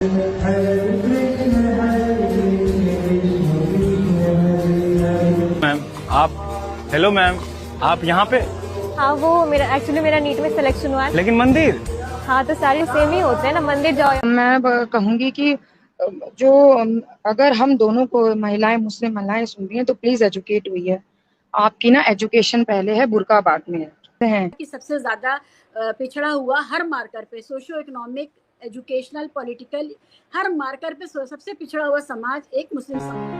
Ma'am आप hello ma'am आप यहाँ पे। हाँ वो मेरा नीट में सिलेक्शन हुआ है। लेकिन मंदिर। हाँ तो सारे सेम ही होते हैं ना, मंदिर जाओ। मैं कहूंगी कि जो अगर हम दोनों को महिलाएं, मुस्लिम महिलाएं सुन रही हैं तो प्लीज एजुकेट हुई है। आपकी ना एजुकेशन पहले है, बुर्का बाद में है। कि सबसे ज्यादा पिछड़ा हुआ हर मार्कर पे, सोशियो इकोनॉमिक, एजुकेशनल, पॉलिटिकल, हर मार्कर पे सबसे पिछड़ा हुआ समाज एक मुस्लिम समाज।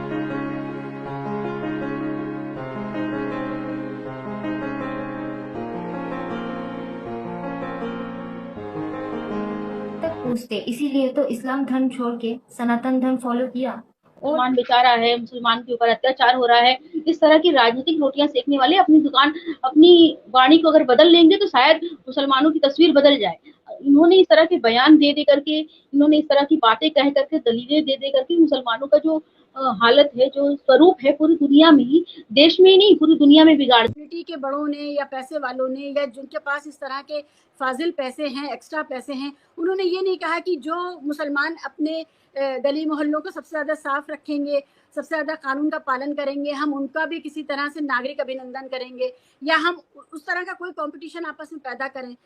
पूछते, इसीलिए तो इस्लाम धर्म छोड़ के सनातन धर्म फॉलो किया। मुसलमान बेचारा है, मुसलमान के ऊपर अत्याचार हो रहा है। इस तरह की राजनीतिक रोटियां सेकने वाले अपनी दुकान, अपनी वाणी को अगर बदल लेंगे तो शायद मुसलमानों की तस्वीर बदल जाए। इन्होंने इस तरह के बयान दे दे करके, इन्होंने इस तरह की बातें कह करके, दलीलें दे दे करके मुसलमानों का जो हालत है, जो स्वरूप है, पूरी दुनिया में ही, देश में ही नहीं पूरी दुनिया में बिगाड़। कम्युनिटी के बड़ों ने या पैसे वालों ने या जिनके पास इस तरह के फाजिल पैसे हैं, एक्स्ट्रा पैसे हैं, उन्होंने ये नहीं कहा कि जो मुसलमान अपने गली मोहल्लों को सबसे ज्यादा साफ रखेंगे, सबसे ज्यादा कानून का पालन करेंगे, हम उनका भी किसी तरह से नागरिक अभिनंदन करेंगे या हम उस तरह का कोई कंपटीशन आपस में पैदा करें।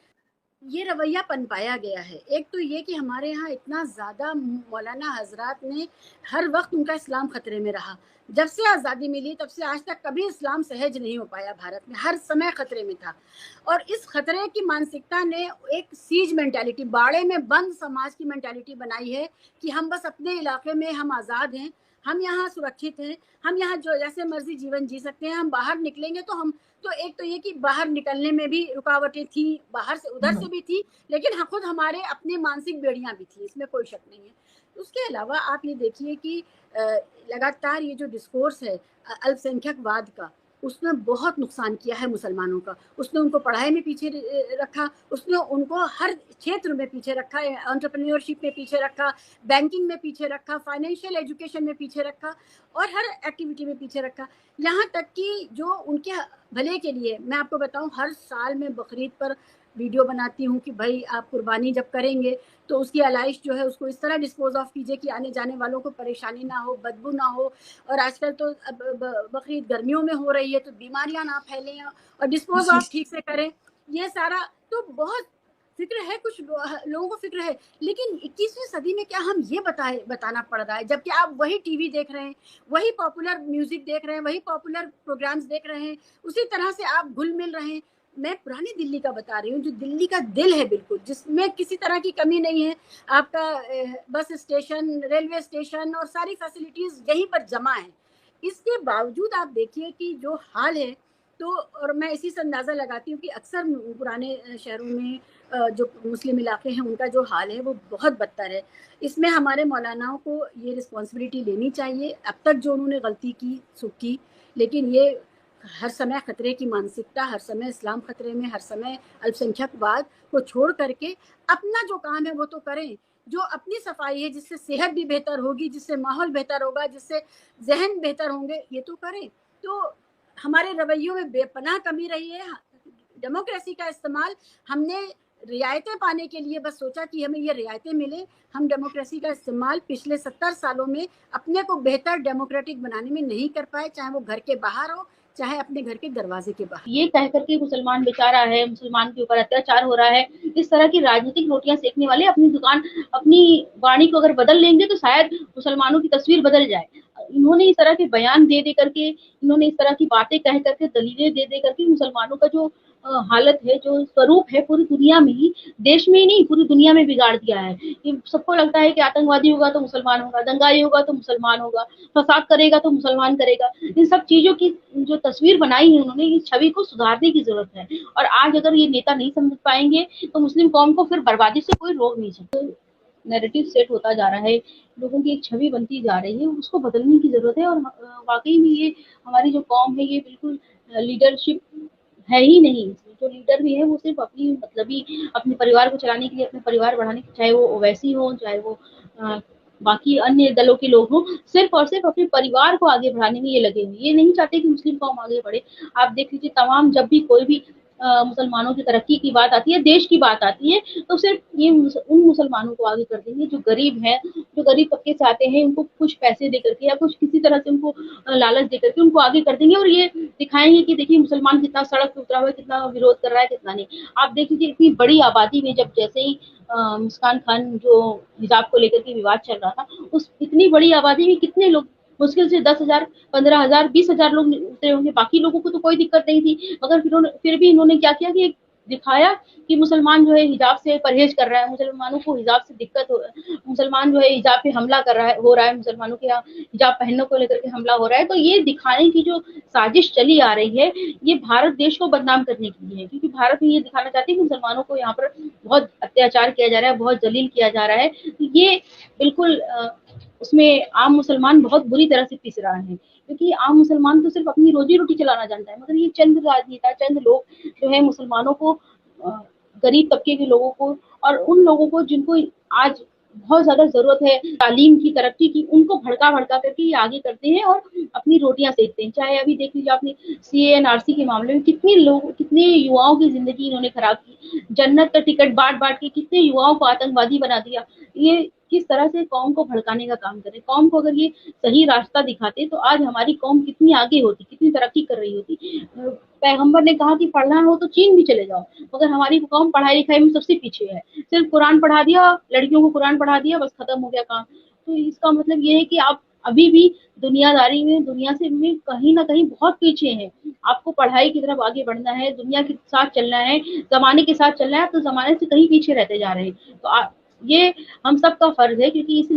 ये रवैया पनपाया गया है। एक तो ये कि हमारे यहाँ इतना ज़्यादा मौलाना हजरात ने हर वक्त उनका इस्लाम खतरे में रहा। जब से आज़ादी मिली तब से आज तक कभी इस्लाम सहज नहीं हो पाया भारत में, हर समय खतरे में था। और इस खतरे की मानसिकता ने एक सीज मेंटालिटी, बाड़े में बंद समाज की मेंटालिटी बनाई है कि हम बस अपने इलाके में हम आज़ाद हैं, हम यहाँ सुरक्षित हैं, हम यहाँ जो जैसे मर्जी जीवन जी सकते हैं, हम बाहर निकलेंगे तो हम तो एक तो ये कि बाहर निकलने में भी रुकावटें थी, बाहर से उधर से भी थी, लेकिन हाँ खुद हमारे अपने मानसिक बेड़ियां भी थी, इसमें कोई शक नहीं है। उसके अलावा आप ये देखिए कि लगातार ये जो डिस्कोर्स है अल्पसंख्यकवाद का, उसने बहुत नुकसान किया है मुसलमानों का। उसने उनको पढ़ाई में पीछे रखा, उसने उनको हर क्षेत्र में पीछे रखा, एंटरप्रेन्योरशिप में पीछे रखा, बैंकिंग में पीछे रखा, फाइनेंशियल एजुकेशन में पीछे रखा और हर एक्टिविटी में पीछे रखा। यहाँ तक कि जो उनके भले के लिए, मैं आपको बताऊं, हर साल मैं बकरीद पर वीडियो बनाती हूँ कि भाई आप कुर्बानी जब करेंगे तो उसकी अलाइश जो है उसको इस तरह डिस्पोज ऑफ कीजिए कि आने जाने वालों को परेशानी ना हो, बदबू ना हो। और आजकल तो बकरीद गर्मियों में हो रही है तो बीमारियां ना फैलें और डिस्पोज ऑफ ठीक से करें। ये सारा तो बहुत फिक्र है, कुछ लोगों को फिक्र है, लेकिन 21वीं सदी में क्या हम ये बताना पड़ रहा है, जबकि आप वही टीवी देख रहे हैं, वही पॉपुलर म्यूजिक देख रहे हैं, वही पॉपुलर प्रोग्राम्स देख रहे हैं, उसी तरह से आप घुल मिल रहे हैं। मैं पुरानी दिल्ली का बता रही हूँ, जो दिल्ली का दिल है बिल्कुल, जिसमें किसी तरह की कमी नहीं है। आपका बस स्टेशन, रेलवे स्टेशन और सारी फैसिलिटीज यहीं पर जमा है। इसके बावजूद आप देखिए कि जो हाल है, तो और मैं इसी से अंदाज़ा लगाती हूँ कि अक्सर पुराने शहरों में जो मुस्लिम इलाके हैं उनका जो हाल है वो बहुत बदतर है। इसमें हमारे मौलानाओं को ये रिस्पॉन्सिबिलिटी लेनी चाहिए। अब तक जो उन्होंने गलती की सो की, लेकिन ये हर समय खतरे की मानसिकता, हर समय इस्लाम खतरे में, हर समय अल्पसंख्यकवाद को छोड़ करके अपना जो काम है वो तो करें। जो अपनी सफाई है, जिससे सेहत भी बेहतर होगी, जिससे माहौल बेहतर होगा, जिससे जहन बेहतर होंगे, ये तो करें। तो हमारे रवैयों में बेपनाह कमी रही है। डेमोक्रेसी का इस्तेमाल हमने रियायतें पाने के लिए बस सोचा कि हमें ये रियायतें मिले। हम डेमोक्रेसी का इस्तेमाल पिछले 70 सालों में अपने को बेहतर डेमोक्रेटिक बनाने में नहीं कर पाए, चाहे वो घर के बाहर हो, चाहे अपने घर के दरवाजे के बाहर। ये कह करके मुसलमान बेचारा है, मुसलमान के ऊपर अत्याचार हो रहा है। इस तरह की राजनीतिक रोटियां सेकने वाले अपनी दुकान, अपनी वाणी को अगर बदल लेंगे तो शायद मुसलमानों की तस्वीर बदल जाए। इन्होंने इस तरह के बयान दे दे करके, इन्होंने इस तरह की बातें कह करके, दलीलें दे दे करके मुसलमानों का जो हालत है, जो स्वरूप है, पूरी दुनिया में ही, देश में ही नहीं पूरी दुनिया में बिगाड़ दिया है। कि सबको लगता है कि आतंकवादी होगा तो मुसलमान होगा, दंगाई होगा तो मुसलमान होगा, फसाद करेगा तो मुसलमान करेगा। इन सब चीजों की जो तस्वीर बनाई है उन्होंने, इस छवि को सुधारने की जरूरत है। और आज अगर ये नेता नहीं समझ पाएंगे तो मुस्लिम कौम को फिर बर्बादी से कोई रोक नहीं सकता। नैरेटिव सेट होता जा रहा है, लोगों की एक छवि बनती जा रही है, उसको बदलने की जरूरत है। और वाकई में ये हमारी जो कौम है ये बिल्कुल लीडरशिप है ही नहीं। जो लीडर भी है वो सिर्फ अपनी मतलबी, अपने परिवार को चलाने के लिए, अपने परिवार बढ़ाने के, चाहे वो ओवैसी हो, चाहे वो बाकी अन्य दलों के लोग हों, सिर्फ और सिर्फ अपने परिवार को आगे बढ़ाने में ये लगे हुए। ये नहीं चाहते कि मुस्लिम कौम आगे बढ़े। आप देख लीजिए, तमाम जब भी कोई भी मुसलमानों की तरक्की की बात आती है, देश की बात आती है, तो सिर्फ ये उन मुसलमानों को आगे कर देंगे जो गरीब हैं, जो गरीब तबके से आते हैं, उनको कुछ पैसे दे करके या कुछ किसी तरह से उनको लालच दे करके उनको आगे कर देंगे और ये दिखाएंगे कि देखिए मुसलमान कितना सड़क पे उतरा हुआ है, कितना विरोध कर रहा है, कितना नहीं। आप देख लीजिए इतनी बड़ी आबादी में जब जैसे ही मुस्कान खान जो हिजाब को लेकर के विवाद चल रहा था, उस इतनी बड़ी आबादी में कितने लोग, मुश्किल से 10,000, 15,000, 20,000 लोग उतरे होंगे, बाकी लोगों को तो कोई दिक्कत नहीं थी, मगर फिर भी इन्होंने क्या किया कि दिखाया कि मुसलमान जो है हिजाब से परहेज कर रहा है, मुसलमानों को हिजाब से दिक्कत हो, मुसलमान जो है हिजाब पे हमला कर रहा है, हो रहा है, मुसलमानों के यहाँ हिजाब पहनने को लेकर के हमला हो रहा है। तो ये दिखाने की जो साजिश चली आ रही है, ये भारत देश को बदनाम करने के लिए है, क्योंकि भारत में ये दिखाना चाहते हैं कि मुसलमानों को यहाँ पर बहुत अत्याचार किया जा रहा है, बहुत जलील किया जा रहा है। तो ये बिल्कुल उसमें आम मुसलमान बहुत बुरी तरह से पिस रहा है, क्योंकि आम मुसलमान तो सिर्फ अपनी रोजी रोटी चलाना जानता है, मगर ये चंद राजनेता, चंद लोग जो है मुसलमानों को, गरीब तबके के लोगों को और उन लोगों को जिनको आज बहुत ज्यादा जरूरत है तालीम की, तरक्की की, उनको भड़का भड़का करके ये आगे करते हैं और अपनी रोटियां सेकते हैं। चाहे अभी देख लीजिए आपने CAA-NRC के मामले में कितने युवाओं की जिंदगी इन्होंने खराब की, जन्नत का टिकट बांट बांट के कितने युवाओं को आतंकवादी बना दिया। ये किस तरह से कौम को भड़काने का काम करे। कौम को अगर ये सही रास्ता दिखाते तो आज हमारी कौम कितनी आगे होती, कितनी तरक्की कर रही होती। पैगंबर ने कहा कि पढ़ना हो तो चीन भी चले जाओ, मगर हमारी कौम पढ़ाई लिखाई में सबसे पीछे है। सिर्फ कुरान पढ़ा दिया, लड़कियों को कुरान पढ़ा दिया, बस खत्म हो गया काम। तो इसका मतलब ये है कि आप अभी भी दुनियादारी में, दुनिया से में कहीं ना कहीं बहुत पीछे हैं। आपको पढ़ाई की तरफ आगे बढ़ना है, दुनिया के साथ चलना है, जमाने के साथ चलना है, तो जमाने से कहीं पीछे रहते जा रहे हैं। तो ये हम सबका फर्ज है, क्योंकि इस